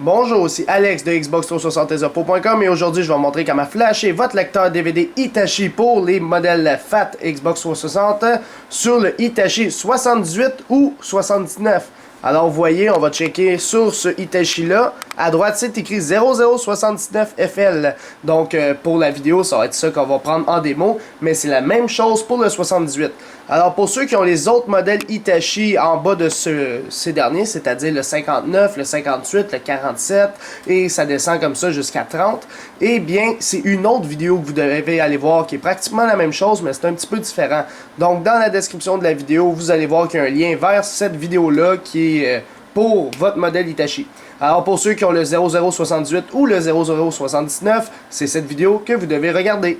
Bonjour, ici Alex de Xbox360 et aujourd'hui je vais vous montrer comment flasher votre lecteur DVD Hitachi pour les modèles FAT Xbox 360 sur le Hitachi 78 ou 79. Alors vous voyez, on va checker sur ce Hitachi là. À droite c'est écrit 0079FL. Donc pour la vidéo ça va être ça qu'on va prendre en démo. Mais c'est la même chose pour le 78. Alors pour ceux qui ont les autres modèles Hitachi en bas de ces derniers, c'est-à-dire le 59, le 58, le 47 et ça descend comme ça jusqu'à 30, eh bien c'est une autre vidéo que vous devez aller voir qui est pratiquement la même chose mais c'est un petit peu différent. Donc dans la description de la vidéo, vous allez voir qu'il y a un lien vers cette vidéo-là qui est pour votre modèle Hitachi. Alors pour ceux qui ont le 0078 ou le 0079, c'est cette vidéo que vous devez regarder.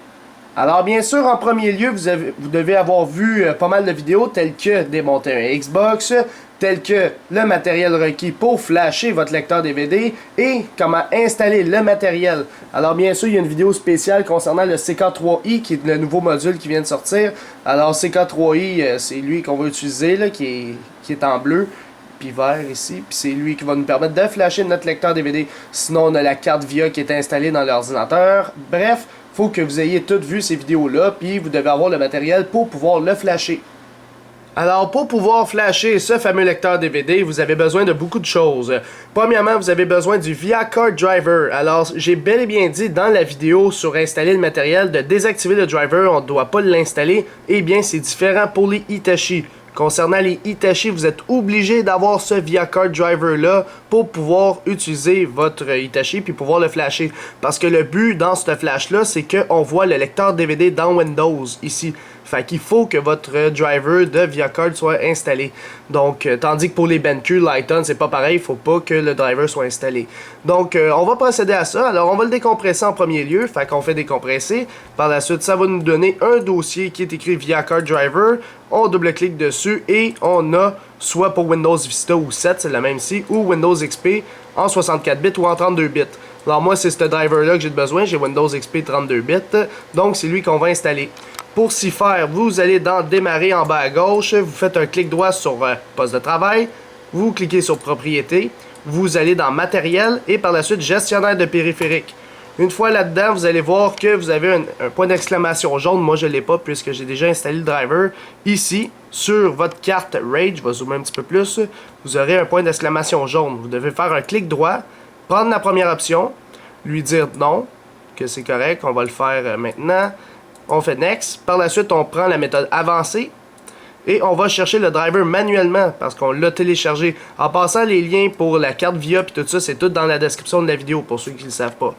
Alors bien sûr, en premier lieu, vous devez avoir vu pas mal de vidéos telles que démonter un Xbox, telles que le matériel requis pour flasher votre lecteur DVD et comment installer le matériel. Alors bien sûr, il y a une vidéo spéciale concernant le CK3i qui est le nouveau module qui vient de sortir. Alors CK3i, c'est lui qu'on va utiliser, là, qui est en bleu. Puis vert ici, puis c'est lui qui va nous permettre de flasher notre lecteur DVD. Sinon, on a la carte VIA qui est installée dans l'ordinateur. Bref, faut que vous ayez toutes vu ces vidéos-là, puis vous devez avoir le matériel pour pouvoir le flasher. Alors, pour pouvoir flasher ce fameux lecteur DVD, vous avez besoin de beaucoup de choses. Premièrement, vous avez besoin du VIA Card Driver. Alors, j'ai bel et bien dit dans la vidéo sur installer le matériel de désactiver le driver, on ne doit pas l'installer. Eh bien, c'est différent pour les Hitachi. Concernant les Hitachi, vous êtes obligé d'avoir ce VIA Card Driver là pour pouvoir utiliser votre Hitachi puis pouvoir le flasher. Parce que le but dans ce flash là, c'est qu'on voit le lecteur DVD dans Windows ici. Fait qu'il faut que votre driver de VIA Card soit installé. Donc, tandis que pour les BenQ, Lighton, c'est pas pareil, il faut pas que le driver soit installé. Donc, on va procéder à ça. Alors, on va le décompresser en premier lieu. Fait qu'on fait décompresser. Par la suite, ça va nous donner un dossier qui est écrit VIA Card Driver. On double-clique dessus et on a soit pour Windows Vista ou 7, c'est la même ici, ou Windows XP en 64 bits ou en 32 bits. Alors, moi, c'est ce driver-là que j'ai besoin. J'ai Windows XP 32 bits. Donc, c'est lui qu'on va installer. Pour s'y faire, vous allez dans Démarrer en bas à gauche, vous faites un clic droit sur Poste de travail, vous cliquez sur Propriété, vous allez dans Matériel et par la suite Gestionnaire de périphériques. Une fois là-dedans, vous allez voir que vous avez un point d'exclamation jaune. Moi, je ne l'ai pas puisque j'ai déjà installé le driver. Ici, sur votre carte RAID, je vais zoomer un petit peu plus, vous aurez un point d'exclamation jaune. Vous devez faire un clic droit, prendre la première option, lui dire non, que c'est correct, on va le faire maintenant. On fait Next. Par la suite, on prend la méthode avancée et on va chercher le driver manuellement parce qu'on l'a téléchargé. En passant, les liens pour la carte VIA et tout ça, c'est tout dans la description de la vidéo pour ceux qui ne le savent pas.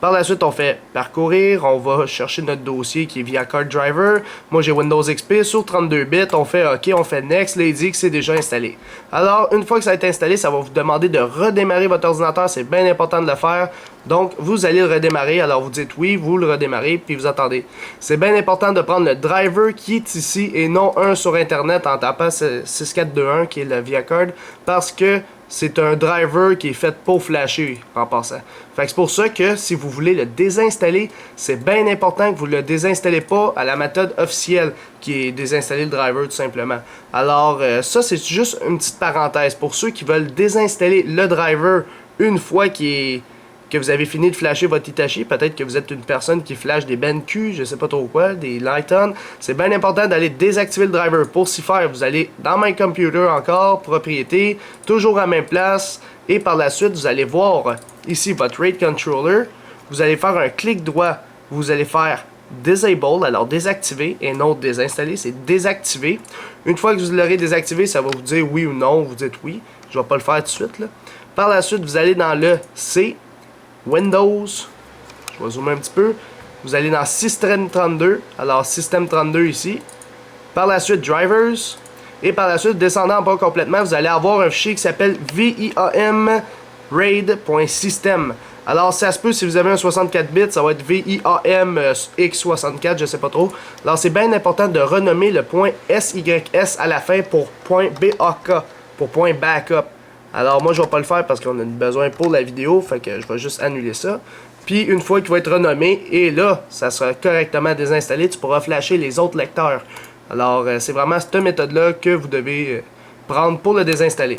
Par la suite, on fait parcourir, on va chercher notre dossier qui est VIA Card Driver. Moi, j'ai Windows XP sur 32 bits. On fait OK, on fait Next. Là, il dit que c'est déjà installé. Alors, une fois que ça a été installé, ça va vous demander de redémarrer votre ordinateur. C'est bien important de le faire. Donc, vous allez le redémarrer. Alors, vous dites oui, vous le redémarrez, puis vous attendez. C'est bien important de prendre le driver qui est ici et non un sur Internet en tapant 6421 qui est le VIA Card parce que c'est un driver qui est fait pour flasher en passant. Fait que c'est pour ça que si vous voulez le désinstaller, c'est bien important que vous ne le désinstallez pas à la méthode officielle qui est désinstaller le driver tout simplement. Alors ça c'est juste une petite parenthèse. Pour ceux qui veulent désinstaller le driver une fois que vous avez fini de flasher votre Hitachi, peut-être que vous êtes une personne qui flash des BenQ, je sais pas trop quoi, des Lighton, c'est bien important d'aller désactiver le driver. Pour s'y faire, vous allez dans My Computer encore, Propriété, toujours à la même place, et par la suite, vous allez voir ici votre RAID Controller, vous allez faire un clic droit, vous allez faire Disable, alors désactiver, et non désinstaller, c'est désactiver. Une fois que vous l'aurez désactivé, ça va vous dire oui ou non, vous dites oui, je vais pas le faire tout de suite, là. Par la suite, vous allez dans le C, Windows, je vais zoomer un petit peu, vous allez dans System 32, alors System 32 ici, par la suite Drivers, et par la suite descendant en bas complètement, vous allez avoir un fichier qui s'appelle viam.raid.system. Alors ça se peut si vous avez un 64 bits, ça va être VIAM X64, je sais pas trop. Alors c'est bien important de renommer le point SYS à la fin pour point BAK, pour point backup. Alors moi je vais pas le faire parce qu'on a besoin pour la vidéo, fait que je vais juste annuler ça. Puis une fois qu'il va être renommé, et là, ça sera correctement désinstallé, tu pourras flasher les autres lecteurs. Alors c'est vraiment cette méthode-là que vous devez prendre pour le désinstaller.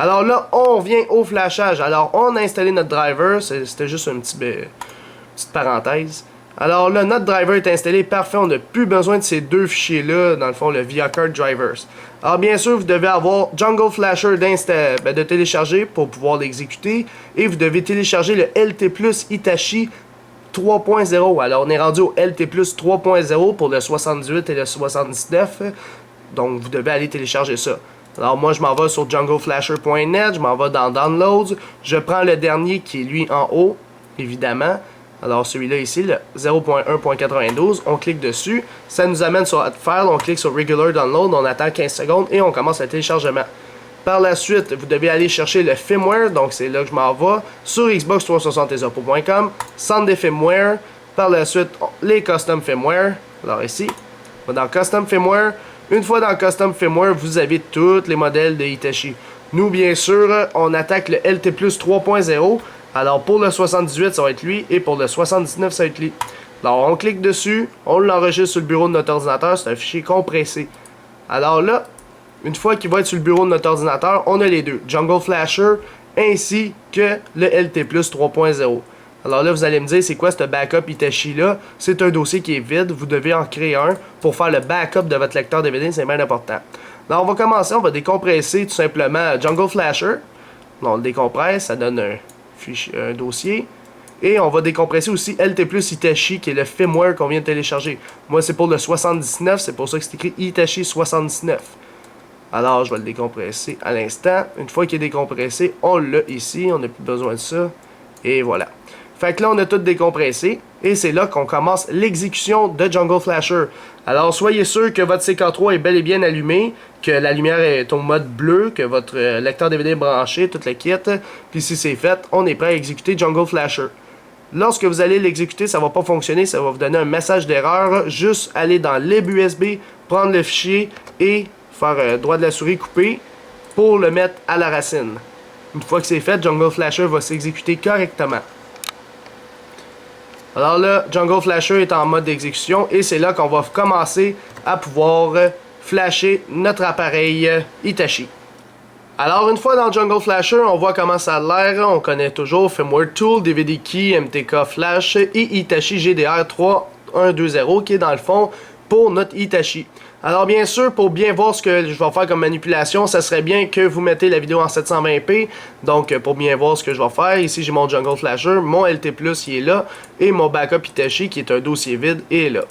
Alors là, on vient au flashage. Alors, on a installé notre driver. C'était juste une petite parenthèse. Alors là, notre driver est installé. Parfait, on n'a plus besoin de ces deux fichiers-là, dans le fond, le ViaCard Drivers. Alors bien sûr, vous devez avoir Jungle Flasher de télécharger pour pouvoir l'exécuter. Et vous devez télécharger le LT Plus Hitachi 3.0. Alors on est rendu au LT Plus 3.0 pour le 78 et le 79. Donc vous devez aller télécharger ça. Alors moi je m'en vais sur jungleflasher.net, je m'en vais dans Downloads, je prends le dernier qui est lui en haut, évidemment. Alors celui-là ici, le 0.1.92, on clique dessus, ça nous amène sur Add File, on clique sur Regular Download, on attend 15 secondes et on commence le téléchargement. Par la suite, vous devez aller chercher le firmware, donc c'est là que je m'en vais, sur xbox360.com, centre des firmware, par la suite les custom firmware, alors ici, on va dans Custom Firmware. Une fois dans Custom Firmware, vous avez tous les modèles de Hitachi. Nous, bien sûr, on attaque le LT Plus 3.0. Alors, pour le 78, ça va être lui. Et pour le 79, ça va être lui. Alors, on clique dessus. On l'enregistre sur le bureau de notre ordinateur. C'est un fichier compressé. Alors là, une fois qu'il va être sur le bureau de notre ordinateur, on a les deux. Jungle Flasher ainsi que le LT Plus 3.0. Alors là, vous allez me dire, c'est quoi ce backup Hitachi-là? C'est un dossier qui est vide, vous devez en créer un pour faire le backup de votre lecteur DVD, c'est bien important. Alors, on va commencer, on va décompresser tout simplement Jungle Flasher. On le décompresse, ça donne un dossier. Et on va décompresser aussi LT Plus Hitachi, qui est le firmware qu'on vient de télécharger. Moi, c'est pour le 79, c'est pour ça que c'est écrit Hitachi 79. Alors, je vais le décompresser à l'instant. Une fois qu'il est décompressé, on l'a ici, on n'a plus besoin de ça. Et voilà. Fait que là, on a tout décompressé. Et c'est là qu'on commence l'exécution de Jungle Flasher. Alors, soyez sûr que votre CK3 est bel et bien allumé, que la lumière est au mode bleu, que votre lecteur DVD est branché, toute la kit. Puis si c'est fait, on est prêt à exécuter Jungle Flasher. Lorsque vous allez l'exécuter, ça va pas fonctionner, ça va vous donner un message d'erreur. Juste aller dans Lib USB, prendre le fichier et faire droit de la souris coupé pour le mettre à la racine. Une fois que c'est fait, Jungle Flasher va s'exécuter correctement. Alors là, Jungle Flasher est en mode d'exécution et c'est là qu'on va commencer à pouvoir flasher notre appareil Hitachi. Alors une fois dans Jungle Flasher, on voit comment ça a l'air. On connaît toujours Firmware Tool, DVD Key, MTK Flash et Hitachi GDR 3120 qui est dans le fond pour notre Hitachi. Alors bien sûr, pour bien voir ce que je vais faire comme manipulation, ça serait bien que vous mettez la vidéo en 720p. Donc pour bien voir ce que je vais faire, ici j'ai mon Jungle Flasher, mon LT Plus il est là, et mon backup Hitachi qui est un dossier vide est là.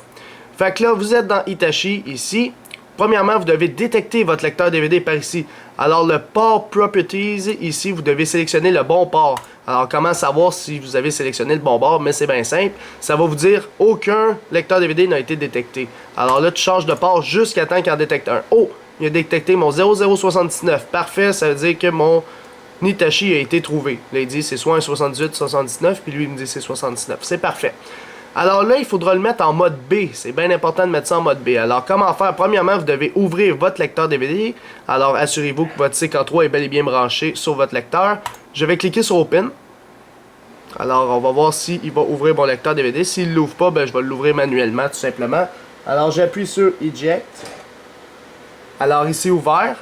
Fait que là, vous êtes dans Hitachi ici. Premièrement, vous devez détecter votre lecteur DVD par ici. Alors le port Properties, ici, vous devez sélectionner le bon port. Alors comment savoir si vous avez sélectionné le bon port? Mais c'est bien simple. Ça va vous dire aucun lecteur DVD n'a été détecté. Alors là, tu changes de port jusqu'à temps qu'il en détecte un. Oh, il a détecté mon 0079. Parfait, ça veut dire que mon Hitachi a été trouvé. Là, il dit c'est soit un 78, 79, puis lui il me dit c'est 79. C'est parfait. Alors là, il faudra le mettre en mode B. C'est bien important de mettre ça en mode B. Alors, comment faire? Premièrement, vous devez ouvrir votre lecteur DVD. Alors, assurez-vous que votre CK3 est bel et bien branché sur votre lecteur. Je vais cliquer sur Open. Alors, on va voir s'il va ouvrir mon lecteur DVD. S'il ne l'ouvre pas, ben, je vais l'ouvrir manuellement, tout simplement. Alors, j'appuie sur Eject. Alors, ici, ouvert.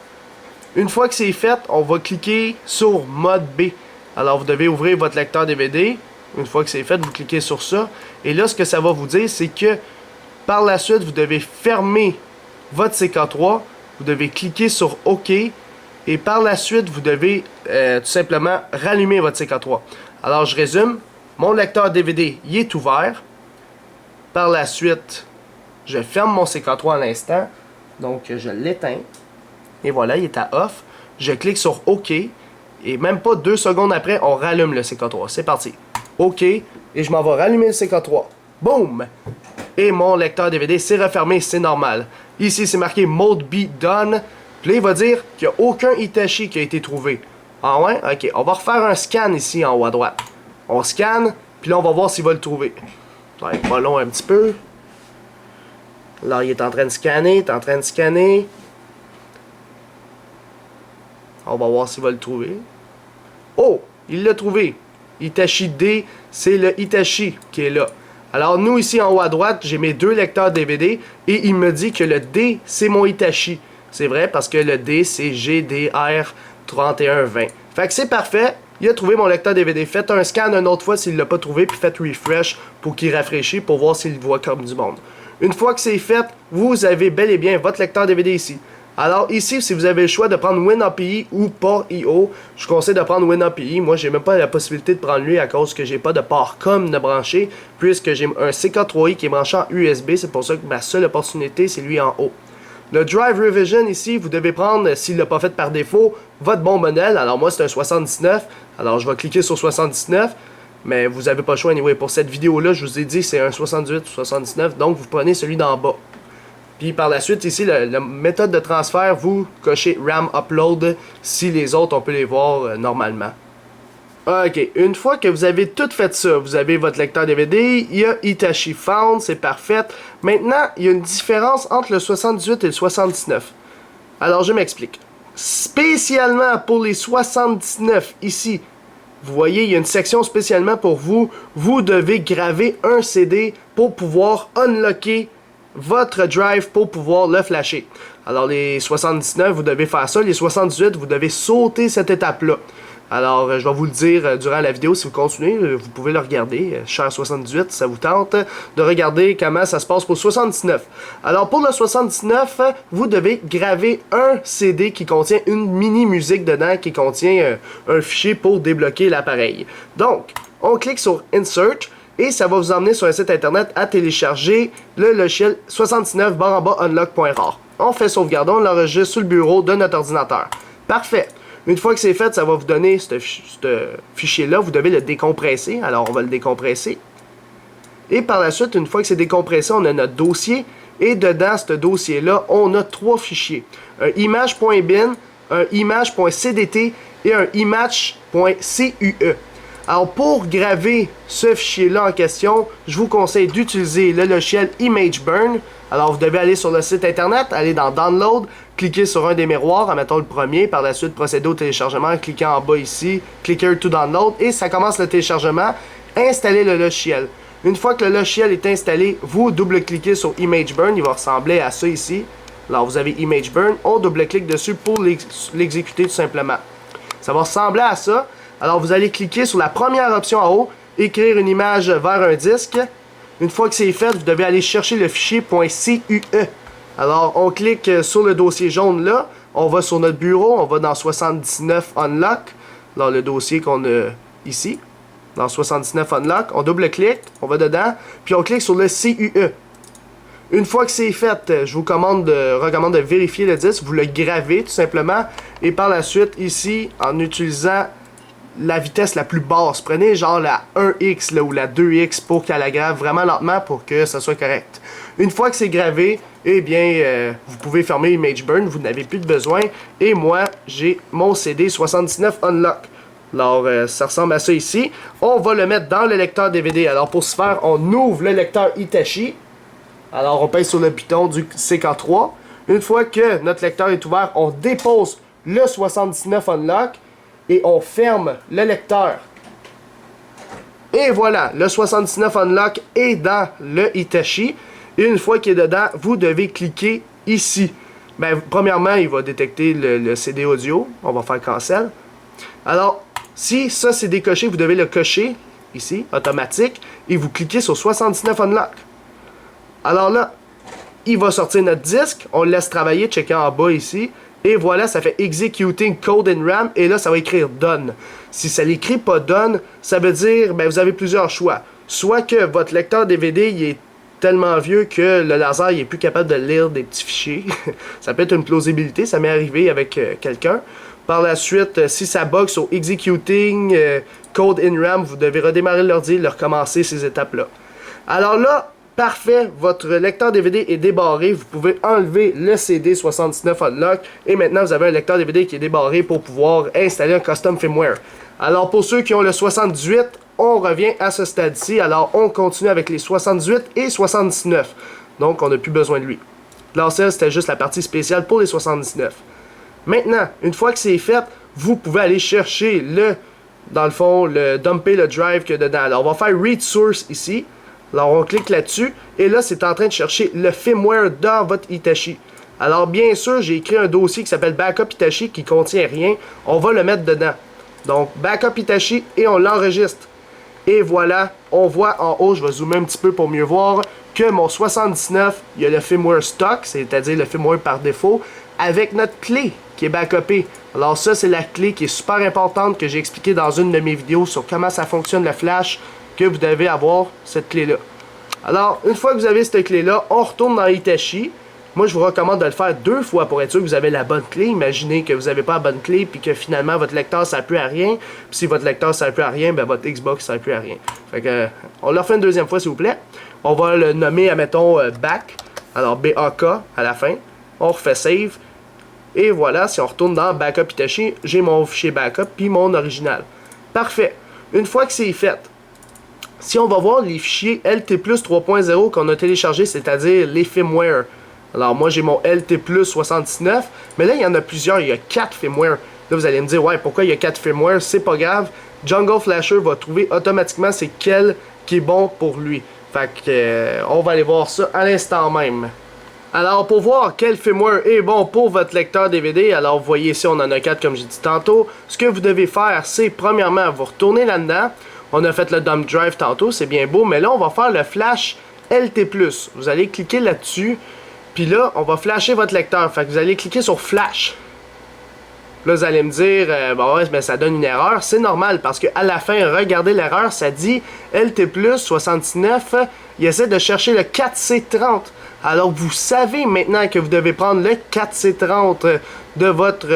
Une fois que c'est fait, on va cliquer sur mode B. Alors, vous devez ouvrir votre lecteur DVD. Une fois que c'est fait, vous cliquez sur ça. Et là, ce que ça va vous dire, c'est que par la suite, vous devez fermer votre CK3. Vous devez cliquer sur OK. Et par la suite, vous devez tout simplement rallumer votre CK3. Alors, je résume. Mon lecteur DVD, il est ouvert. Par la suite, je ferme mon CK3 à l'instant. Donc, je l'éteins. Et voilà, il est à off. Je clique sur OK. Et même pas 2 secondes après, on rallume le CK3. C'est parti. OK, et je m'en vais rallumer le CK3. Boum! Et mon lecteur DVD s'est refermé, c'est normal. Ici, c'est marqué Mode B Done. Puis là, il va dire qu'il n'y a aucun Hitachi qui a été trouvé. Ah ouais? OK, on va refaire un scan ici en haut à droite. On scanne, puis là, on va voir s'il va le trouver. Ça va être pas long un petit peu. Là, il est en train de scanner, On va voir s'il va le trouver. Oh! Il l'a trouvé. Hitachi D, c'est le Hitachi qui est là. Alors nous ici en haut à droite, j'ai mes 2 lecteurs DVD et il me dit que le D, c'est mon Hitachi. C'est vrai parce que le D, c'est GDR 3120. Fait que c'est parfait. Il a trouvé mon lecteur DVD. Faites un scan une autre fois s'il ne l'a pas trouvé, puis faites refresh pour qu'il rafraîchisse pour voir s'il voit comme du monde. Une fois que c'est fait, vous avez bel et bien votre lecteur DVD ici. Alors ici, si vous avez le choix de prendre WinAPI ou Port.io, je conseille de prendre WinAPI. Moi, j'ai même pas la possibilité de prendre lui à cause que j'ai pas de port COM de brancher, puisque j'ai un CK3i qui est branché en USB. C'est pour ça que ma seule opportunité, c'est lui en haut. Le Drive Revision ici, vous devez prendre, s'il ne l'a pas fait par défaut, votre bon modèle. Alors moi, c'est un 79. Alors je vais cliquer sur 79. Mais vous n'avez pas le choix anyway. Pour cette vidéo-là, je vous ai dit c'est un 78 ou 79. Donc vous prenez celui d'en bas. Puis par la suite, ici, la méthode de transfert, vous cochez RAM Upload. Si les autres, on peut les voir normalement. Ok, une fois que vous avez tout fait ça, vous avez votre lecteur DVD, il y a Hitachi Found, c'est parfait. Maintenant, il y a une différence entre le 78 et le 79. Alors, je m'explique. Spécialement pour les 79, ici, vous voyez, il y a une section spécialement pour vous. Vous devez graver un CD pour pouvoir unlocker votre drive pour pouvoir le flasher. Alors, les 79, vous devez faire ça. Les 78, vous devez sauter cette étape-là. Alors, je vais vous le dire durant la vidéo, si vous continuez, vous pouvez le regarder. Cher 78, ça vous tente de regarder comment ça se passe pour le 79. Alors, pour le 79, vous devez graver un CD qui contient une mini-musique dedans, qui contient un fichier pour débloquer l'appareil. Donc, on clique sur Insert, et ça va vous emmener sur un site internet à télécharger le logiciel 69/unlock.rar. On fait sauvegarder, on l'enregistre sur le bureau de notre ordinateur. Parfait. Une fois que c'est fait, ça va vous donner ce fichier-là. Vous devez le décompresser. Alors, on va le décompresser. Et par la suite, une fois que c'est décompressé, on a notre dossier. Et dedans, ce dossier-là, on a 3 fichiers. Un image.bin, un image.cdt et un image.cue. Alors, pour graver ce fichier-là en question, je vous conseille d'utiliser le logiciel ImageBurn. Alors, vous devez aller sur le site internet, aller dans Download, cliquer sur un des miroirs, admettons le premier, par la suite procéder au téléchargement, cliquez en bas ici, cliquez to Download, et ça commence le téléchargement. Installez le logiciel. Une fois que le logiciel est installé, vous double-cliquez sur ImageBurn, il va ressembler à ça ici. Alors, vous avez ImageBurn, on double-clique dessus pour l'exécuter tout simplement. Ça va ressembler à ça. Alors, vous allez cliquer sur la première option en haut, écrire une image vers un disque. Une fois que c'est fait, vous devez aller chercher le fichier .cue. Alors, on clique sur le dossier jaune là, on va sur notre bureau, on va dans 79 Unlock, dans le dossier qu'on a ici, dans 79 Unlock, on double-clique, on va dedans, puis on clique sur le CUE. Une fois que c'est fait, je vous recommande de vérifier le disque, vous le gravez tout simplement, et par la suite, ici, en utilisant la vitesse la plus basse. Prenez genre la 1x là, ou la 2x pour qu'elle la grave vraiment lentement pour que ça soit correct. Une fois que c'est gravé, eh bien, vous pouvez fermer ImageBurn, vous n'avez plus de besoin. Et moi, j'ai mon CD 79 Unlock. Alors, ça ressemble à ça ici. On va le mettre dans le lecteur DVD. Alors, pour ce faire, on ouvre le lecteur Hitachi. Alors, on pèse sur le piton du CK3. Une fois que notre lecteur est ouvert, on dépose le 79 Unlock. Et on ferme le lecteur. Et voilà, le 79 Unlock est dans le Hitachi. Et une fois qu'il est dedans, vous devez cliquer ici. Ben, premièrement, il va détecter le CD audio. On va faire cancel. Alors, si ça c'est décoché, vous devez le cocher ici, automatique. Et vous cliquez sur 79 Unlock. Alors là, il va sortir notre disque. On le laisse travailler, checker en bas ici. Et voilà, ça fait Executing Code in RAM. Et là, ça va écrire Done. Si ça l'écrit pas Done, ça veut dire, ben, vous avez plusieurs choix. Soit que votre lecteur DVD, il est tellement vieux que le laser, il est plus capable de lire des petits fichiers. Ça peut être une plausibilité, ça m'est arrivé avec quelqu'un. Par la suite, si ça bug sur Executing Code in RAM, vous devez redémarrer l'ordi et le recommencer ces étapes-là. Alors là, parfait, votre lecteur DVD est débarré, vous pouvez enlever le CD 69 Unlock et maintenant vous avez un lecteur DVD qui est débarré pour pouvoir installer un custom firmware. Alors pour ceux qui ont le 78, on revient à ce stade-ci, alors on continue avec les 78 et 79, donc on n'a plus besoin de lui. Là, c'était juste la partie spéciale pour les 79. Maintenant, une fois que c'est fait, vous pouvez aller chercher dans le fond, dumper le drive qu'il y a dedans. Alors on va faire Read Source ici. Alors on clique là-dessus et là c'est en train de chercher le firmware dans votre Hitachi. Alors bien sûr, j'ai écrit un dossier qui s'appelle Backup Hitachi qui contient rien. On va le mettre dedans. Donc Backup Hitachi et on l'enregistre. Et voilà, on voit en haut, je vais zoomer un petit peu pour mieux voir, que mon 79, il y a le firmware stock, c'est-à-dire le firmware par défaut, avec notre clé qui est backupée. Alors ça, c'est la clé qui est super importante que j'ai expliqué dans une de mes vidéos sur comment ça fonctionne le flash, que vous devez avoir cette clé-là. Alors, une fois que vous avez cette clé-là, on retourne dans Hitachi. Moi, je vous recommande de le faire 2 fois pour être sûr que vous avez la bonne clé. Imaginez que vous n'avez pas la bonne clé puis que finalement votre lecteur ne sert plus à rien. Puis si votre lecteur ne sert plus à rien, ben votre Xbox ne sert plus à rien. Fait que, on le refait une deuxième fois s'il vous plaît. On va le nommer, admettons, back. Alors BAK à la fin. On refait save. Et voilà, si on retourne dans Backup Hitachi, j'ai mon fichier backup puis mon original. Parfait. Une fois que c'est fait, si on va voir les fichiers LT Plus 3.0 qu'on a téléchargés, c'est-à-dire les firmware. Alors moi j'ai mon LT Plus 79, mais là il y en a plusieurs, il y a 4 firmware. Là vous allez me dire, ouais, pourquoi il y a 4 firmware? C'est pas grave, Jungle Flasher va trouver automatiquement c'est quel qui est bon pour lui. Fait que on va aller voir ça à l'instant même. Alors pour voir quel firmware est bon pour votre lecteur DVD, alors vous voyez ici on en a 4 comme j'ai dit tantôt. Ce que vous devez faire, c'est premièrement vous retournez là-dedans. On a fait le dump drive tantôt, c'est bien beau, mais là on va faire le flash LT+. Vous allez cliquer là-dessus. Puis là, on va flasher votre lecteur. Fait que vous allez cliquer sur Flash. Là, vous allez me dire, bon, ouais, ben, ça donne une erreur. C'est normal parce qu'à la fin, regardez l'erreur, ça dit LT+, 69, il essaie de chercher le 4C30. Alors, vous savez maintenant que vous devez prendre le 4C30 de votre,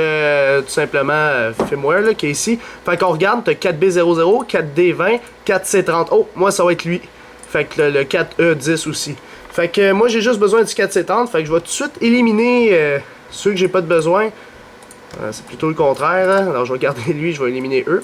tout simplement, firmware, là, qui est ici. Fait qu'on regarde, tu as 4B00, 4D20, 4C30. Oh, moi, ça va être lui. Fait que le 4E10 aussi. Fait que moi j'ai juste besoin du 4C30, fait que je vais tout de suite éliminer ceux que j'ai pas de besoin. C'est plutôt le contraire, hein? Alors je vais garder lui, je vais éliminer eux.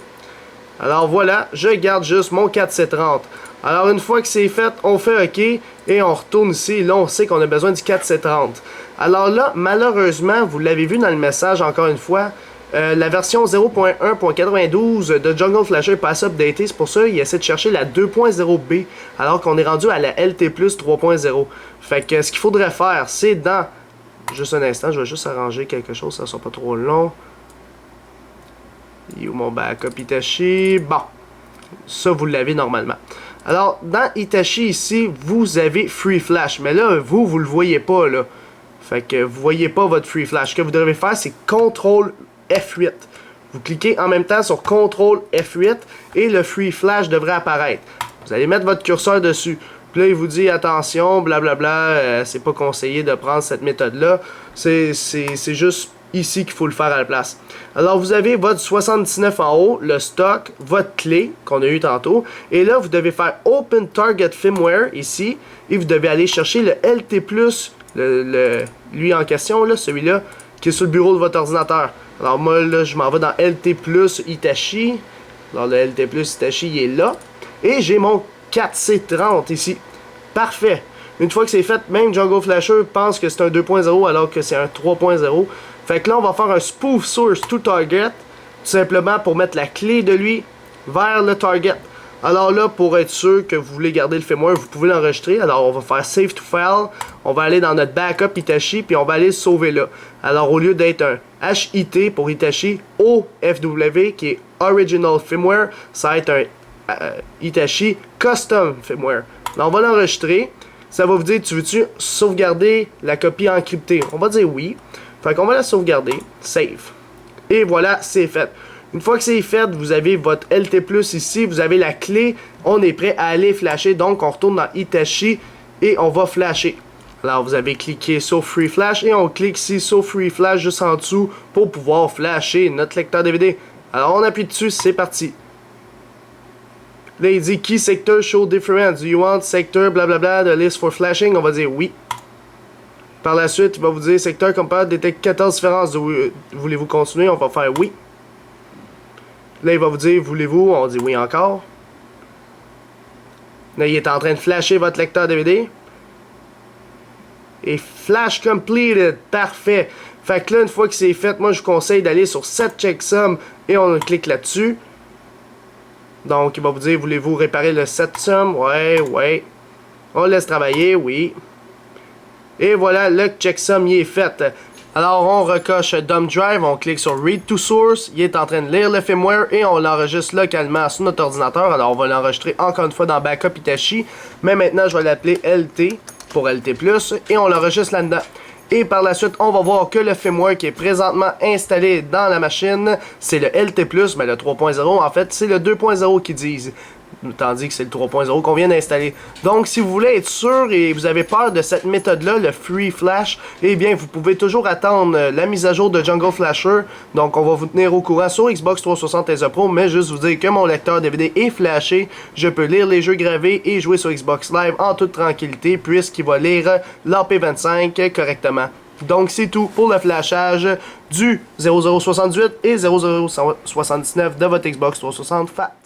Alors voilà, je garde juste mon 4C30. Alors une fois que c'est fait, on fait OK et on retourne ici. Là on sait qu'on a besoin du 4C30. Alors là, malheureusement, vous l'avez vu dans le message encore une fois, la version 0.1.92 de Jungle Flasher n'est pas assez updatée, c'est pour ça qu'il essaie de chercher la 2.0B, alors qu'on est rendu à la LT Plus 3.0. Fait que ce qu'il faudrait faire, c'est dans... Juste un instant, je vais juste arranger quelque chose, ça ne sera pas trop long. Il est où mon backup Hitachi? Bon, ça vous l'avez normalement. Alors, dans Hitachi ici, vous avez Free Flash, mais là, vous le voyez pas, là. Fait que vous voyez pas votre Free Flash. Ce que vous devez faire, c'est CTRL F8. Vous cliquez en même temps sur CTRL F8 et le Free Flash devrait apparaître. Vous allez mettre votre curseur dessus. Puis là, il vous dit attention, blablabla, c'est pas conseillé de prendre cette méthode-là. C'est juste ici qu'il faut le faire à la place. Alors, vous avez votre 79 en haut, le stock, votre clé qu'on a eu tantôt. Et là, vous devez faire Open Target Firmware ici. Et vous devez aller chercher le LT+, lui en question, là, celui-là, qui est sur le bureau de votre ordinateur. Alors moi, là, je m'en vais dans LT Plus Hitachi. Alors le LT Plus Hitachi, il est là. Et j'ai mon 4C30 ici. Parfait. Une fois que c'est fait, même Jungle Flasher pense que c'est un 2.0 alors que c'est un 3.0. Fait que là, on va faire un spoof source to target. Tout simplement pour mettre la clé de lui vers le target. Alors là, pour être sûr que vous voulez garder le firmware, vous pouvez l'enregistrer. Alors on va faire Save to File. On va aller dans notre Backup Hitachi, puis on va aller le sauver là. Alors au lieu d'être un HIT pour Hitachi, OFW, qui est Original Firmware, ça va être un Hitachi Custom Firmware. Alors on va l'enregistrer. Ça va vous dire, tu veux-tu sauvegarder la copie encryptée? On va dire oui. Fait qu'on va la sauvegarder. Save. Et voilà, c'est fait. Une fois que c'est fait, vous avez votre LT Plus ici, vous avez la clé, on est prêt à aller flasher, donc on retourne dans Hitachi et on va flasher. Alors vous avez cliqué sur Free Flash et on clique ici sur Free Flash juste en dessous pour pouvoir flasher notre lecteur DVD. Alors on appuie dessus, c'est parti. Là il dit Key Sector Show Difference, do you want sector blablabla the list for flashing? On va dire oui. Par la suite, il va vous dire secteur compare détecte 14 différences, voulez-vous continuer? On va faire oui. Là, il va vous dire, voulez-vous? On dit oui encore. Là, il est en train de flasher votre lecteur DVD. Et flash completed. Parfait. Fait que là, une fois que c'est fait, moi, je vous conseille d'aller sur Set Checksum et on clique là-dessus. Donc, il va vous dire, voulez-vous réparer le Set Sum? Ouais. On laisse travailler, oui. Et voilà, le checksum il est fait. Alors on recoche Dump Drive, on clique sur Read to Source, il est en train de lire le firmware et on l'enregistre localement sur notre ordinateur. Alors on va l'enregistrer encore une fois dans Backup Hitachi, mais maintenant je vais l'appeler LT pour LT+, et on l'enregistre là-dedans. Et par la suite, on va voir que le firmware qui est présentement installé dans la machine, c'est le LT+, mais le 3.0 en fait, c'est le 2.0 qu'ils disent. Tandis que c'est le 3.0 qu'on vient d'installer. Donc si vous voulez être sûr et vous avez peur de cette méthode-là, le Free Flash, eh bien vous pouvez toujours attendre la mise à jour de Jungle Flasher. Donc on va vous tenir au courant sur Xbox 360 et The Pro, mais juste vous dire que mon lecteur DVD est flashé. Je peux lire les jeux gravés et jouer sur Xbox Live en toute tranquillité puisqu'il va lire l'AP25 correctement. Donc c'est tout pour le flashage du 0068 et 0079 de votre Xbox 360 FAT.